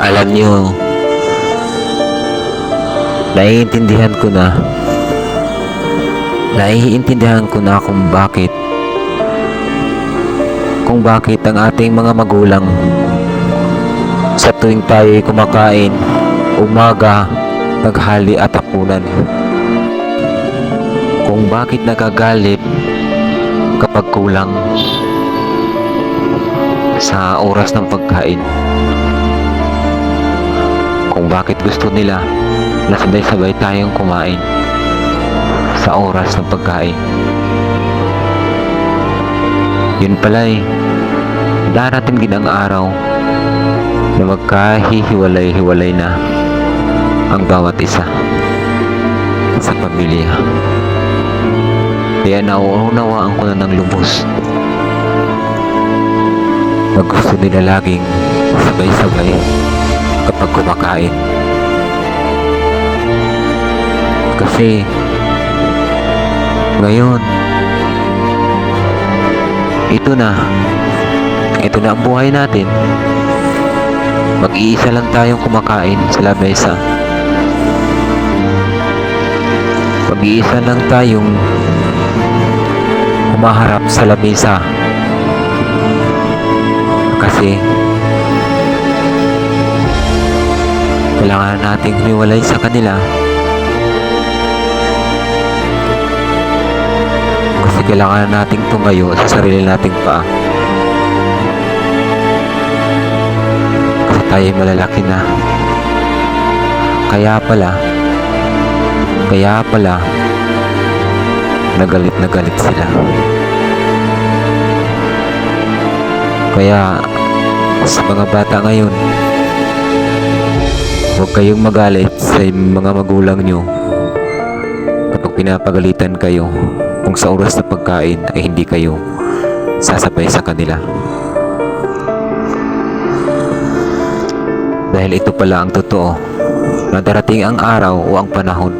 Alam nyo, naiintindihan ko na. Naiintindihan ko na kung bakit ang ating mga magulang sa tuwing tayo'y kumakain, umaga, tanghali at hapunan. Kung bakit nagagalit kapag kulang sa oras ng pagkain. Kung bakit gusto nila na sabay-sabay tayong kumain sa oras ng pagkain. Yun pala'y darating din ang araw na magkahihiwalay-hiwalay na ang bawat isa sa pamilya. Kaya nauunawaan ko na ng lubos na gusto nila laging sabay-sabay kapag kumakain. Kasi ngayon ito na ang buhay natin. Mag-iisa lang tayong kumakain sa lamesa. Mag-iisa lang tayong humaharap sa lamesa. Kasi kailangan nating humiwalay sa kanila. Kasi kailangan nating tumayo sa sarili nating paa. Kasi tayo'y malalaki na. Kaya pala nagalit na galit sila. Kaya sa mga bata ngayon, huwag kayong magalit sa mga magulang nyo kapag pinapagalitan kayo kung sa oras na pagkain ay hindi kayo sasabay sa kanila. Dahil ito pala ang totoo, na darating ang araw o ang panahon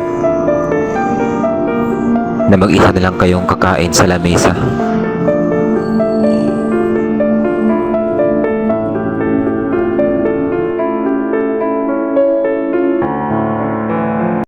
na mag-isa na lang kayong kakain sa lamesa.